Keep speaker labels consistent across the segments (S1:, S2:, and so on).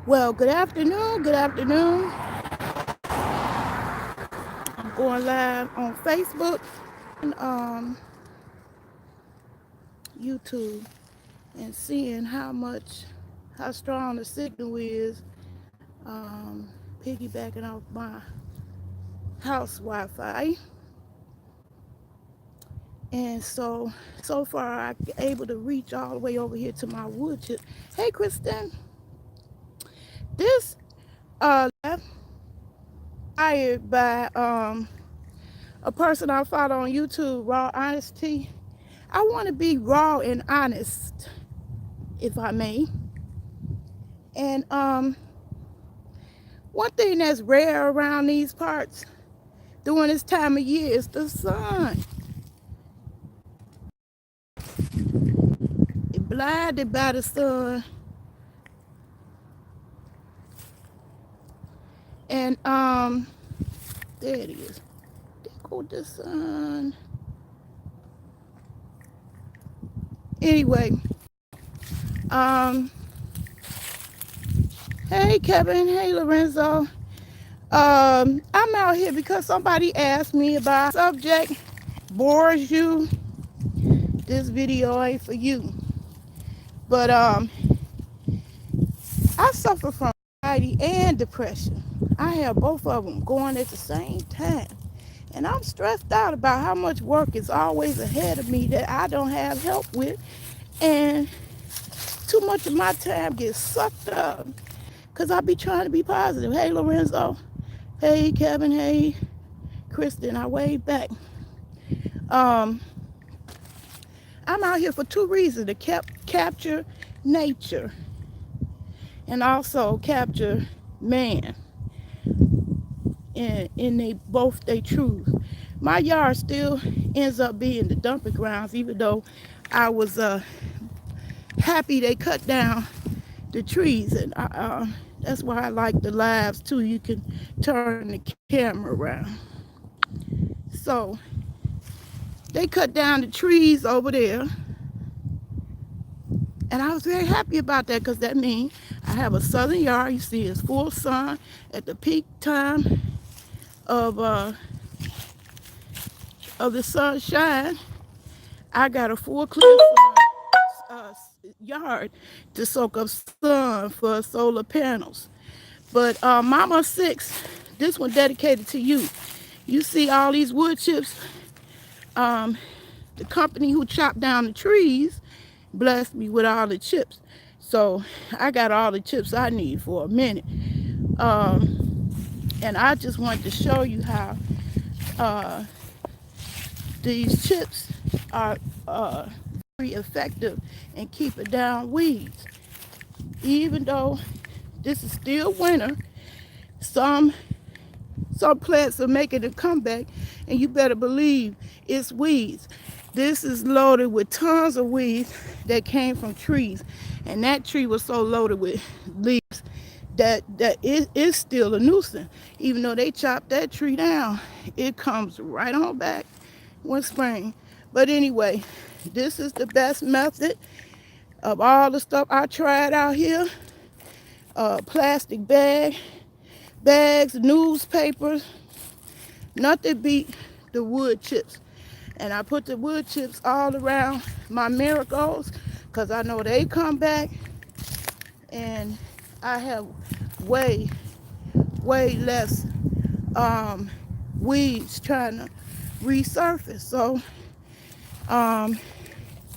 S1: Well, good afternoon. Good afternoon. I'm going live on Facebook and YouTube and seeing how strong the signal is. Um, Piggybacking off my house Wi-Fi, and so far I'm able to reach all the way over here to my wood chip. Hey, Kristen, this hired by a person I follow on YouTube, Raw Honesty. I want to be raw and honest, if I may. And one thing that's rare around these parts during this time of year is the sun. It blinded by the sun. And there it is. There go the sun. Anyway, um, hey Kevin, hey Lorenzo. I'm out here because somebody asked me about subject bores you. This video ain't for you. But I suffer from anxiety and depression. I have both of them going at the same time. And I'm stressed out about how much work is always ahead of me that I don't have help with. And too much of my time gets sucked up because I be trying to be positive. Hey, Lorenzo. Hey, Kevin. Hey, Kristen. I wave back. Um, I'm out here for two reasons: to capture nature and also capture man in they both they truth. My yard still ends up being the dumping grounds, even though I was happy they cut down the trees, and that's why I like the lives too. You can turn the camera around. So they cut down the trees over there, and I was very happy about that because that means I have a southern yard. You see, it's full sun at the peak time of the sunshine. I got a full clear yard to soak up sun for solar panels. But Mama Six, this one dedicated to you. You see all these wood chips. The company who chopped down the trees blessed me with all the chips. So I got all the chips I need for a minute. And I just wanted to show you how uh, these chips are very effective in keeping down weeds. Even though this is still winter, some plants are making a comeback, and you better believe it's weeds. This is loaded with tons of weeds that came from trees, and that tree was so loaded with leaves that it is still a nuisance. Even though they chopped that tree down, it comes right on back when spring. But anyway, this is the best method of all the stuff I tried out here. Plastic bags, newspapers, nothing beat the wood chips. And I put the wood chips all around my marigolds because I know they come back, and I have way less weeds trying to resurface. So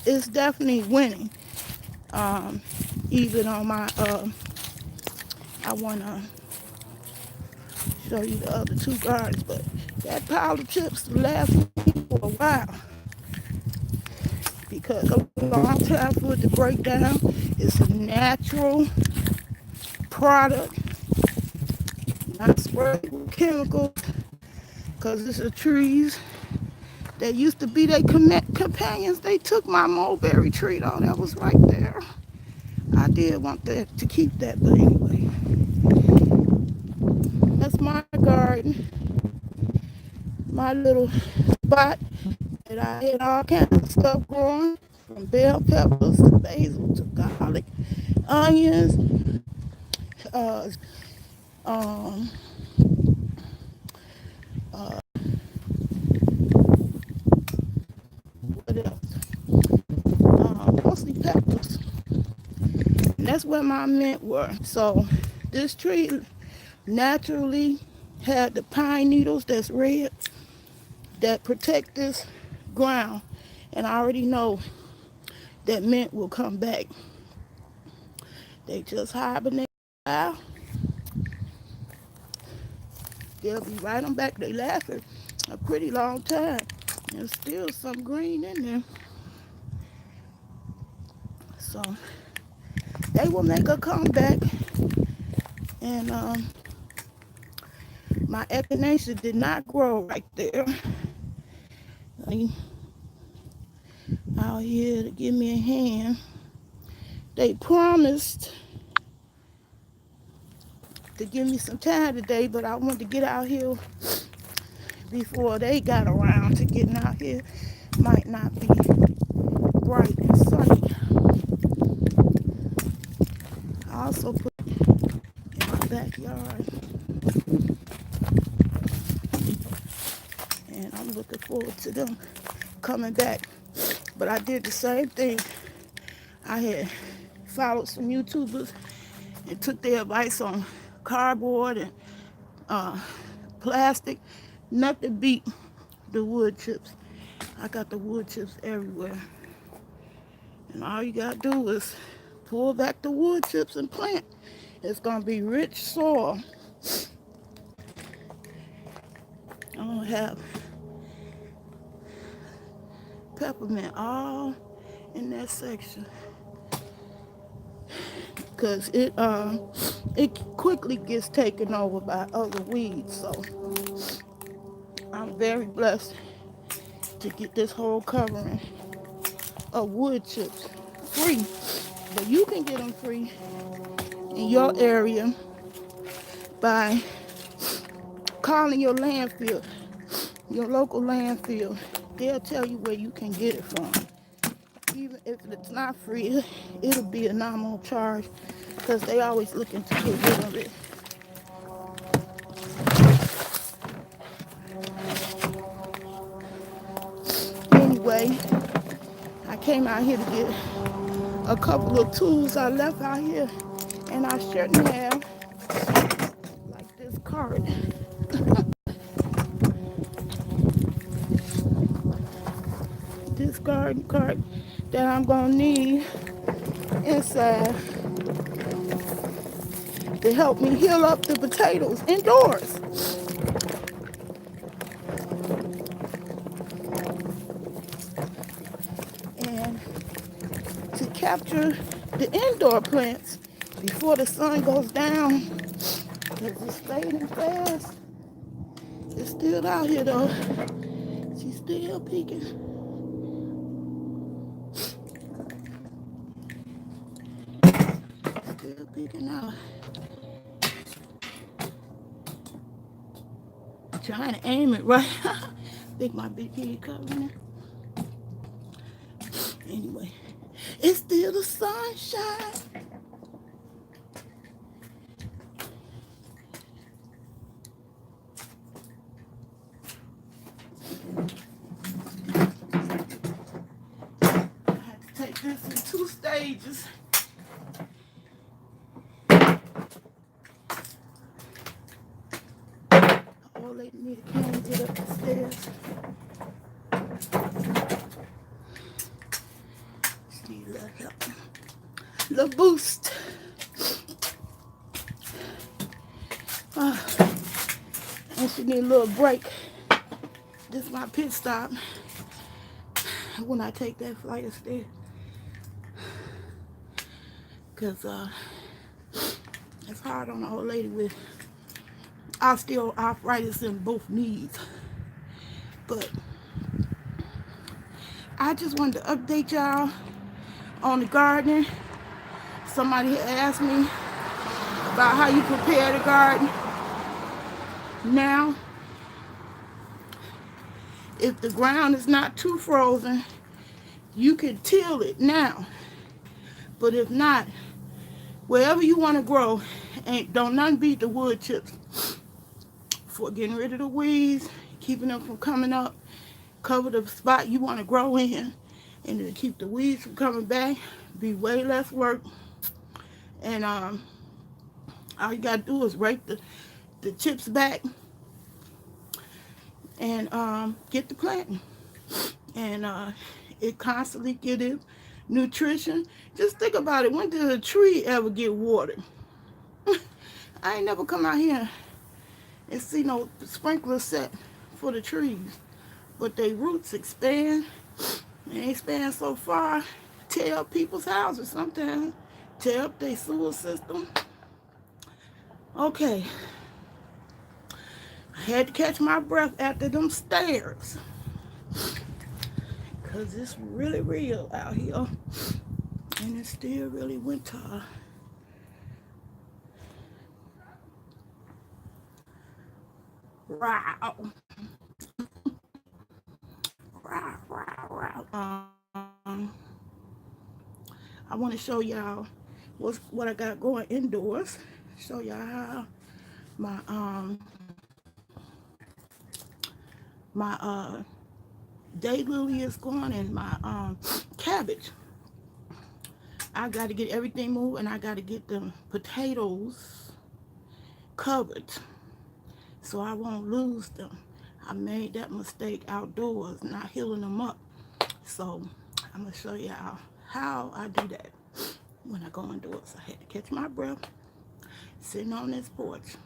S1: it's definitely winning. Even on my I want to show you the other two gardens, but that pile of chips lasts me for a while because a long time for it to break down. It's a natural product, not sprayed with chemicals, because it's the trees that used to be their companions. They took my mulberry tree though, that was right there. I did want that to keep that, but anyway, that's my garden, my little spot that I had all kinds of stuff growing, from bell peppers to basil to garlic, onions, um, what else? Mostly peppers. And that's where my mint were. So this tree naturally had the pine needles that's red that protect this ground. And I already know that mint will come back. They just hibernate out. They'll be right on back. They lasted a pretty long time. There's still some green in there. So they will make a comeback. And my echinacea did not grow right there. Out here to give me a hand. They promised to give me some time today, but I wanted to get out here before they got around to getting out here. Might not be bright and sunny. I also put in my backyard, and I'm looking forward to them coming back. But I did the same thing. I had followed some YouTubers and took their advice on cardboard and plastic. Nothing beat the wood chips. I got the wood chips everywhere. And all you gotta do is pull back the wood chips and plant. It's gonna be rich soil. I'm gonna have peppermint all in that section. Cause it quickly gets taken over by other weeds. So I'm very blessed to get this whole covering of wood chips free. But you can get them free in your area by calling your landfill, your local landfill. They'll tell you where you can get it from. Even if it's not free, it'll be a nominal charge because they always looking to get rid of it. Anyway, I came out here to get a couple of tools I left out here, and I shouldn't have, like this cart. This garden cart that I'm gonna need inside to help me heal up the potatoes indoors. And to capture the indoor plants before the sun goes down, because it's fading fast. It's still out here though. She's still peeking. Still peeking out. Trying to aim it right. I think my big head covering it. Anyway, it's still the sunshine. I had to take this in 2 stages. Old lady need a cane to get up the stairs. Just need a little help. A little boost. And she need a little break. This is my pit stop when I take that flight of stairs. Because it's hard on an old lady with osteoarthritis in both knees. But I just wanted to update y'all on the gardening. Somebody had asked me about how you prepare the garden. Now, if the ground is not too frozen, you can till it now. But if not, wherever you want to grow, don't nothing beat the wood chips for getting rid of the weeds, keeping them from coming up, cover the spot you want to grow in, and to keep the weeds from coming back. Be way less work, and all you gotta do is rake the chips back and get the planting, and it constantly gives it nutrition. Just think about it. When did a tree ever get watered? I ain't never come out here and see no sprinkler set for the trees, but they roots expand, and they expand so far, tear up people's houses sometimes, tear up their sewer system. Okay, I had to catch my breath after them stairs, because it's really real out here, and it's still really winter. Wow. Wow, wow, wow. I want to show y'all what I got going indoors. Show y'all how my my daylily is going, and my cabbage. I got to get everything moved, and I got to get the potatoes covered so I won't lose them. I made that mistake outdoors, not healing them up. So I'm going to show y'all how I do that when I go indoors. I had to catch my breath sitting on this porch.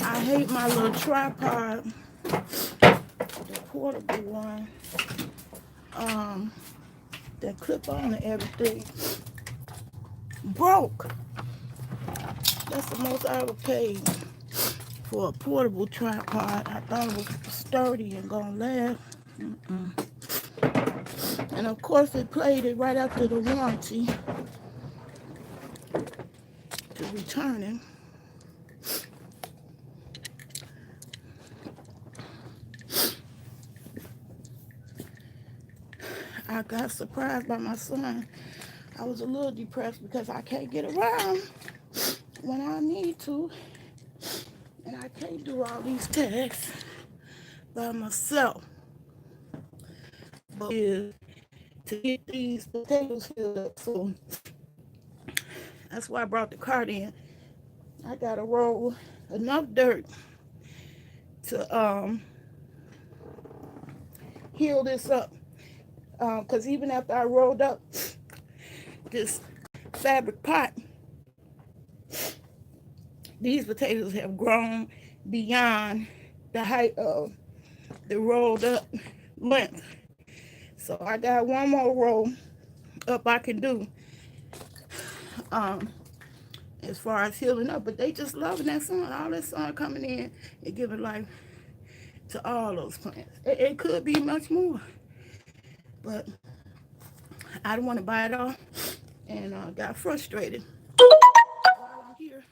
S1: I hate my little tripod, the portable one, that clip on and everything. Broke. That's the most I ever paid for a portable tripod. I thought it was sturdy and gonna last. And of course they played it right after the warranty to returning. I got surprised by my son. I was a little depressed because I can't get around when I need to, and I can't do all these tasks by myself. But is to get these potatoes filled up, so that's why I brought the cart in. I gotta roll enough dirt to heal this up, because even after I rolled up this fabric pot, these potatoes have grown beyond the height of the rolled up length. So I got one more roll up I can do as far as healing up. But they just loving that sun. All that sun coming in and giving life to all those plants. It could be much more, but I don't want to buy it all, and got frustrated. While I'm here,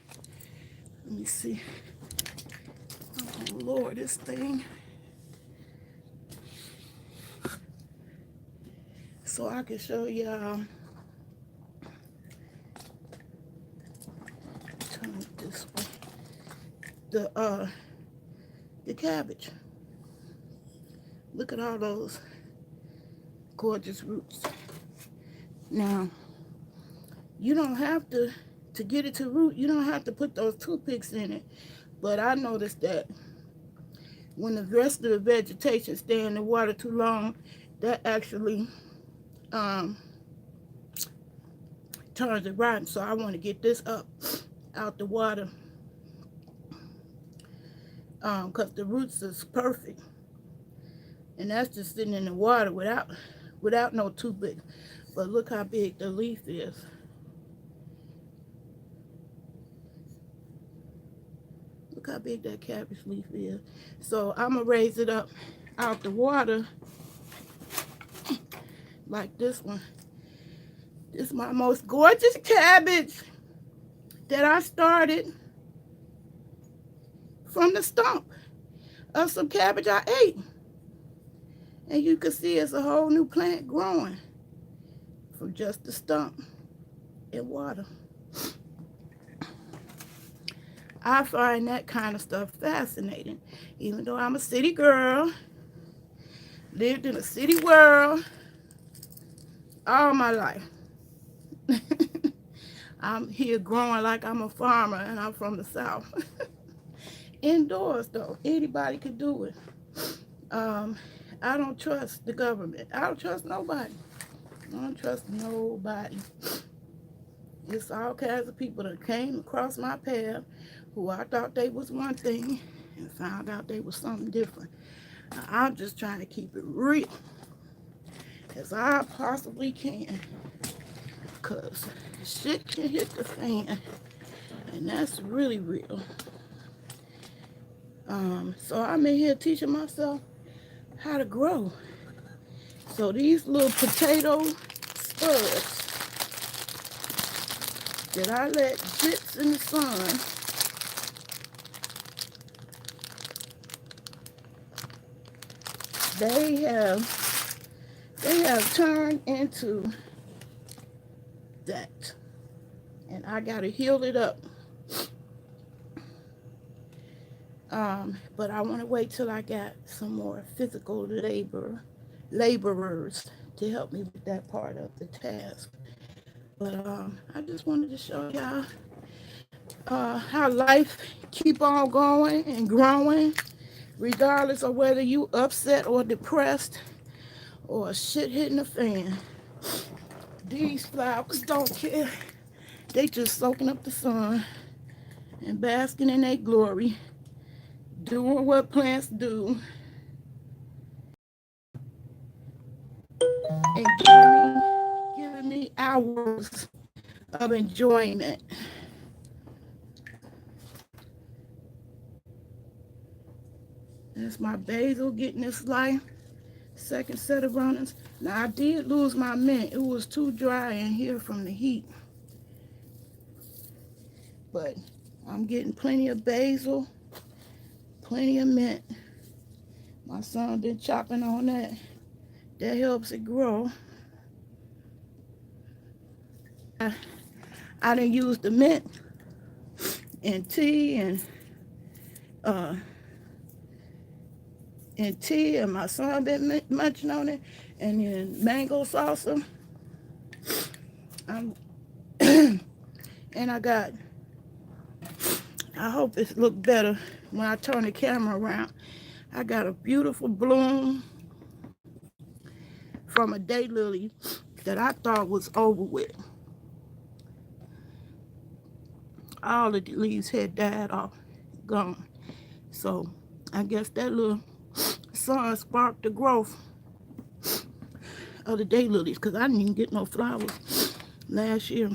S1: let me see. Oh Lord, this thing. So I can show y'all. Turn it this way. The cabbage. Look at all those gorgeous roots. Now, you don't have to get it to root, you don't have to put those toothpicks in it. But I noticed that when the rest of the vegetation stay in the water too long, that actually turns it rotten. So I want to get this up out the water, because the roots is perfect, and that's just sitting in the water without no toothpick. But look how big the leaf is. Look how big that cabbage leaf is. So I'm gonna raise it up out the water like this one. This is my most gorgeous cabbage that I started from the stump of some cabbage I ate. And you can see it's a whole new plant growing from just the stump and water. I find that kind of stuff fascinating. Even though I'm a city girl, lived in a city world all my life. I'm here growing like I'm a farmer and I'm from the South. Indoors though, anybody could do it. Um, I don't trust the government. I don't trust nobody. I don't trust nobody. It's all kinds of people that came across my path who I thought they was one thing and found out they was something different. I'm just trying to keep it real as I possibly can, because shit can hit the fan, and that's really real. So I'm in here teaching myself how to grow. So these little potato spuds that I let sit in the sun, they have turned into that, and I gotta heal it up. But I want to wait till I got some more physical laborers to help me with that part of the task. But I just wanted to show y'all how life keep on going and growing, regardless of whether you upset or depressed or shit hitting the fan. These flowers don't care. They just soaking up the sun and basking in their glory, doing what plants do, and giving me hours of enjoyment. That's my basil getting its life. Second set of runners. Now I did lose my mint. It was too dry in here from the heat. But I'm getting plenty of basil, plenty of mint. My son been chopping on that. That helps it grow. I done used the mint in tea and my son been munching on it, and then mango salsa. And I hope it look better when I turn the camera around. I got a beautiful bloom from a daylily that I thought was over with. All of the leaves had died off, gone. So I guess that little sun sparked the growth of the daylilies, because I didn't even get no flowers last year.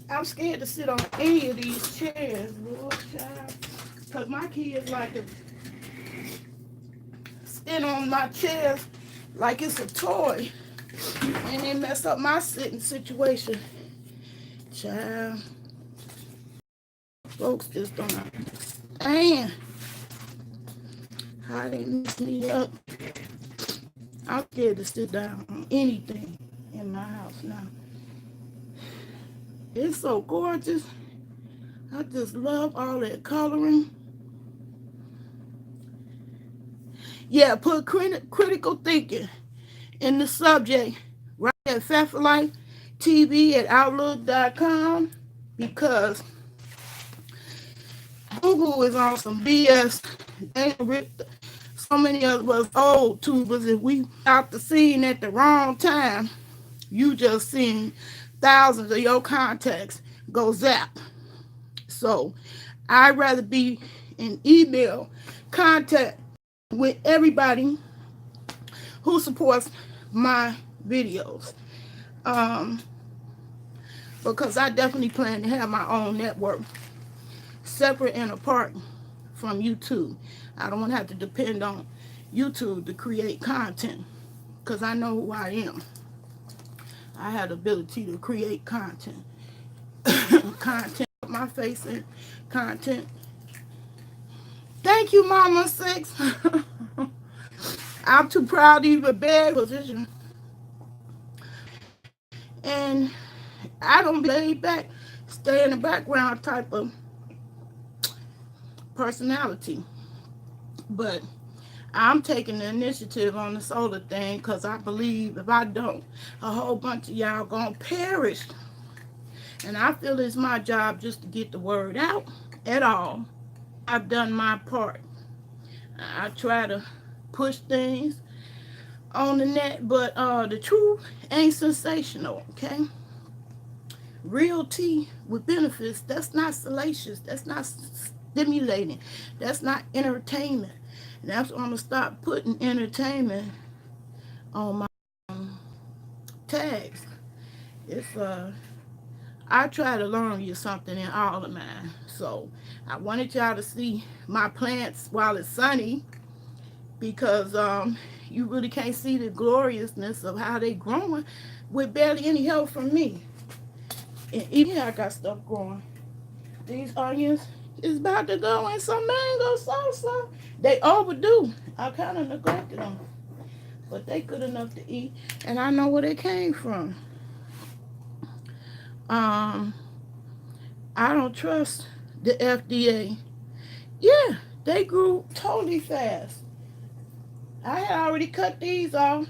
S1: I'm scared to sit on any of these chairs, Lord child, because my kids like to sit on my chairs like it's a toy, and they mess up my sitting situation. Child, folks just don't understand how they mess me up. I'm scared to sit down on anything in my house now. It's so gorgeous. I just love all that coloring. Yeah, put critical thinking in the subject right at FaffaLifeTV@Outlook.com, because Google is on some BS. They ripped so many of us old tubers. If we out the scene at the wrong time, you just seen thousands of your contacts go zap. So I'd rather be in email contact with everybody who supports my videos, because I definitely plan to have my own network separate and apart from YouTube. I don't want to have to depend on YouTube to create content, because I know who I am. I have the ability to create content. content, my face in content. Thank you, Mama Six. I'm too proud to even beg position. And I don't be laid back, stay in the background type of personality. But I'm taking the initiative on the solar thing because I believe if I don't, a whole bunch of y'all gonna perish. And I feel it's my job just to get the word out at all. I've done my part. I try to push things on the net, but the truth ain't sensational, okay? Real tea with benefits, that's not salacious, that's not stimulating, that's not entertainment. And that's why I'm gonna stop putting entertainment on my tags. It's I try to learn you something in all of mine. So I wanted y'all to see my plants while it's sunny because you really can't see the gloriousness of how they growing with barely any help from me. And even I got stuff growing. These onions is about to go in some mango salsa. They overdue. I kind of neglected them, but they good enough to eat, and I know where they came from. Um, I don't trust the FDA. Yeah, they grew totally fast. I had already cut these off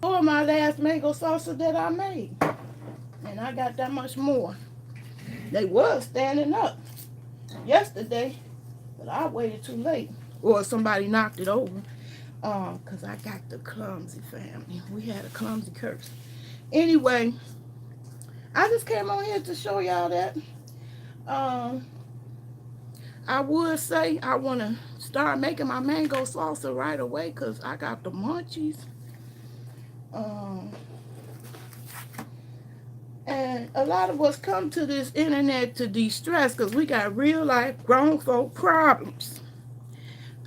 S1: for my last mango salsa that I made, and I got that much more. They was standing up yesterday, but I waited too late, or somebody knocked it over. Cause I got the clumsy family. We had a clumsy curse. Anyway, I just came on here to show y'all that. Um, I would say I want to start making my mango salsa right away because I got the munchies. Um, and a lot of us come to this internet to de-stress because we got real life grown folk problems.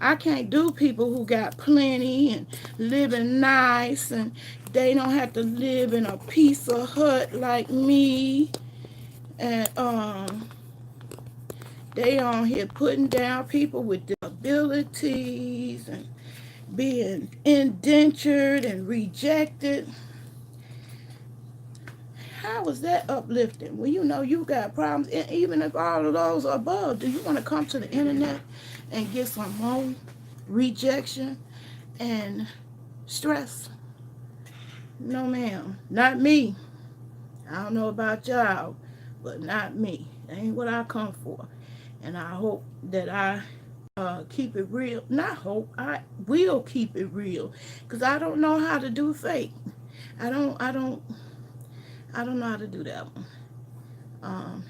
S1: I can't do people who got plenty and living nice and they don't have to live in a piece of hut like me. And they on here putting down people with disabilities and being indentured and rejected. How is that uplifting? Well, you know you got problems. And even if all of those are above, do you want to come to the internet and get some more rejection and stress? No, ma'am. Not me. I don't know about y'all, but not me. That ain't what I come for. And I hope that I keep it real. Not hope. I will keep it real, cause I don't know how to do fake. I don't. I don't. I don't know how to do that one. Um,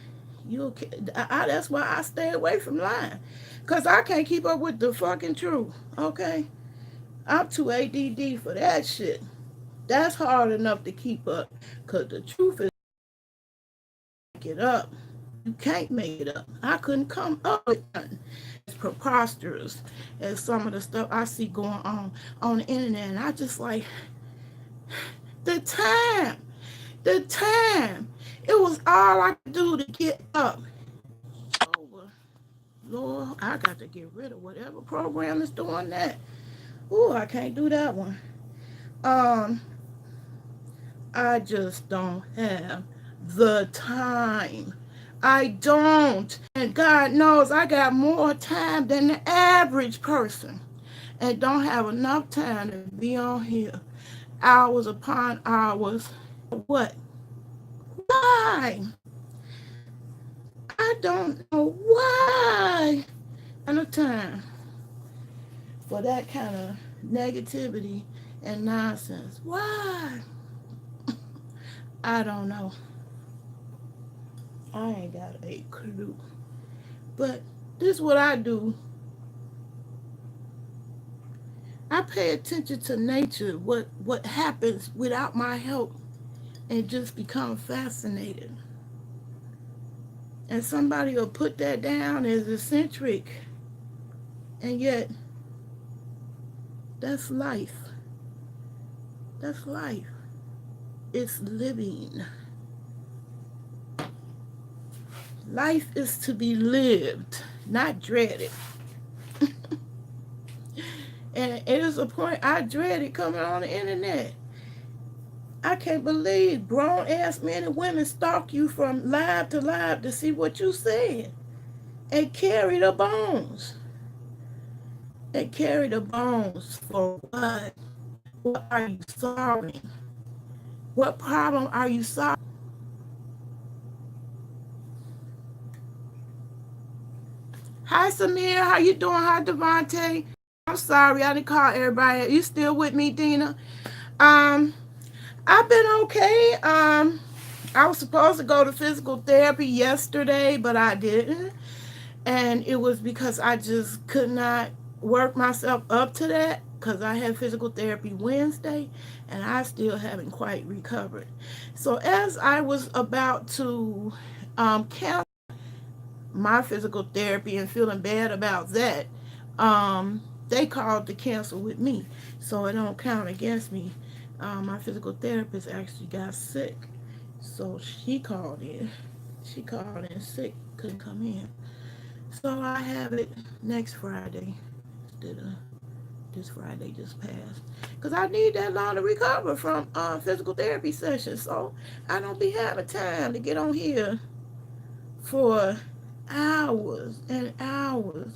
S1: that's why I stay away from lying, cause I can't keep up with the fucking truth. Okay, I'm too ADD for that shit. That's hard enough to keep up, cause the truth is make it up. You can't make it up. I couldn't come up with nothing as preposterous as some of the stuff I see going on the internet, and I just like the time. The time. It was all I could do to get up. Over. Lord, I got to get rid of whatever program is doing that. Ooh, I can't do that one. Um, I just don't have the time. I don't. And God knows I got more time than the average person. And don't have enough time to be on here hours upon hours. What? Why? I don't know why. And a time for that kind of negativity and nonsense. Why? I don't know. I ain't got a clue. But this is what I do. I pay attention to nature, what happens without my help, and just become fascinated. And somebody will put that down as eccentric. And yet, that's life. That's life. It's living. Life is to be lived, not dreaded. And it is a point I dreaded coming on the internet. I can't believe grown ass men and women stalk you from live to live to see what you said and carry the bones. And carry the bones for what? What are you solving? What problem are you solving? Hi Samir, how you doing? Hi Devontae. I'm sorry I didn't call everybody. You still with me, Dina? Um, I've been okay. I was supposed to go to physical therapy yesterday, but I didn't. And it was because I just could not work myself up to that because I had physical therapy Wednesday and I still haven't quite recovered. So as I was about to cancel my physical therapy and feeling bad about that, they called to cancel with me. So it don't count against me. My physical therapist actually got sick. So she called in. She called in sick, couldn't come in. So I have it next Friday instead of this Friday just passed. Because I need that long to recover from physical therapy sessions. So I don't be having time to get on here for hours and hours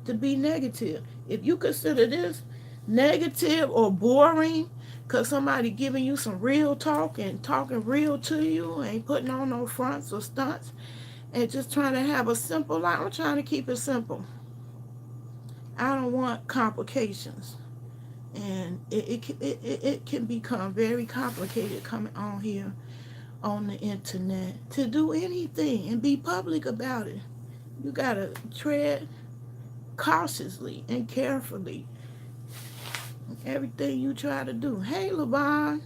S1: to be negative. If you consider this negative or boring, because somebody giving you some real talk and talking real to you, ain't putting on no fronts or stunts, and just trying to have a simple life. I'm trying to keep it simple. I don't want complications. And it can become very complicated coming on here on the internet to do anything and be public about it. You got to tread cautiously and carefully everything you try to do. Hey, LeVon.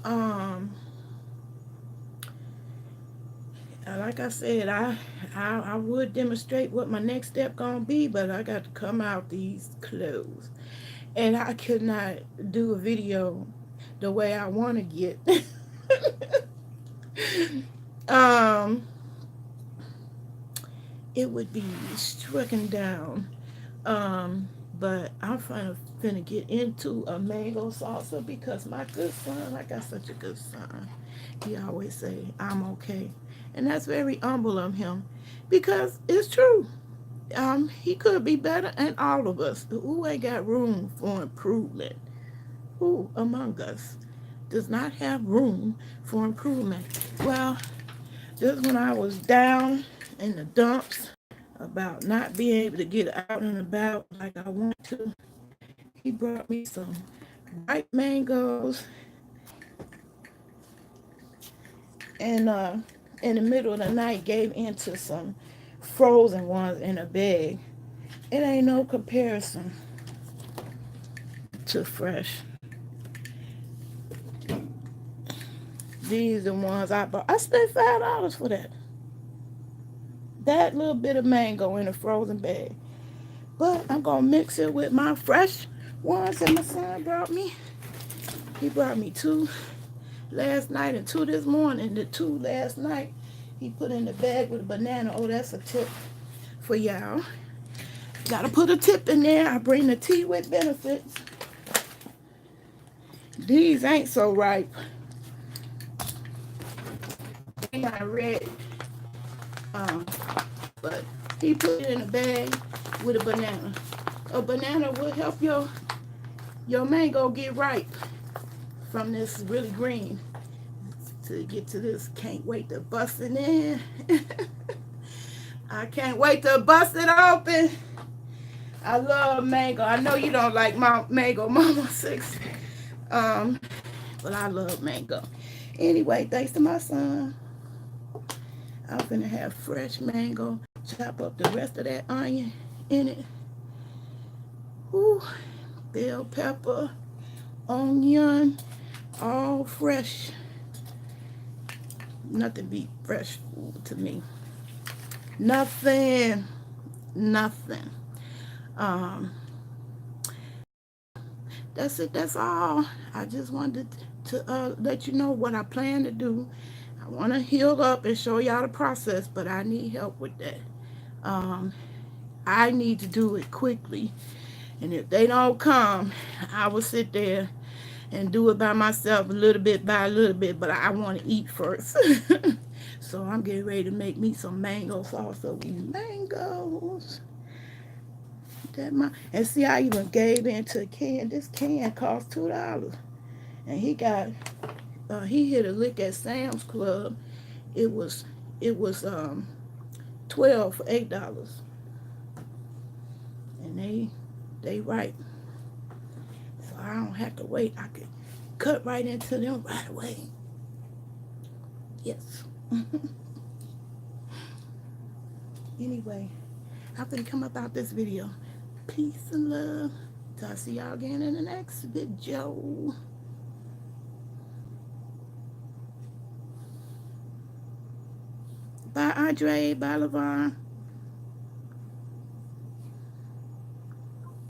S1: Um, like I said, I would demonstrate what my next step gonna be, but I got to come out these clothes, and I could not do a video the way I want to get. um, it would be stricken down. Um, but I'm finna get into a mango salsa because my good son, I got such a good son. He always say, I'm okay. And that's very humble of him because it's true. He could be better, and all of us who ain't got room for improvement. Who among us does not have room for improvement? Well, just when I was down in the dumps about not being able to get out and about like I want to, he brought me some ripe mangoes and in the middle of the night gave into some frozen ones in a bag. It ain't no comparison to fresh. These are the ones I bought. I spent $5 for that. That little bit of mango in a frozen bag. But I'm gonna mix it with my fresh ones that my son brought me. He brought me two last night and two this morning. The two last night he put in the bag with a banana. Oh, that's a tip for y'all. Gotta put a tip in there. I bring the tea with benefits. These ain't so ripe. They not red. Um, but he put it in a bag with a banana. A banana will help your mango get ripe from this really green. To get to this, can't wait to bust it in. I can't wait to bust it open. I love mango. I know you don't like my mango, Mama Six. But I love mango. Anyway, thanks to my son, I'm finna have fresh mango. Chop up the rest of that onion in it. Whew. Bell pepper, onion, all fresh. Nothing beat fresh food to me. Nothing. Nothing. Um, that's it. That's all. I just wanted to let you know what I plan to do. I want to heal up and show y'all the process, but I need help with that. Um, I need to do it quickly. And if they don't come, I will sit there and do it by myself a little bit by a little bit, but I want to eat first. So I'm getting ready to make me some mango salsa with mangoes. And see, I even gave into a can. This can cost $2. And he hit a lick at Sam's Club. It was it was 12 for $8. And they right. So I don't have to wait. I could cut right into them right away. Yes. Anyway, I'm gonna come up out this video. Peace and love. So I'll see y'all again in the next video. Bye, Andre. Bye, LaVon.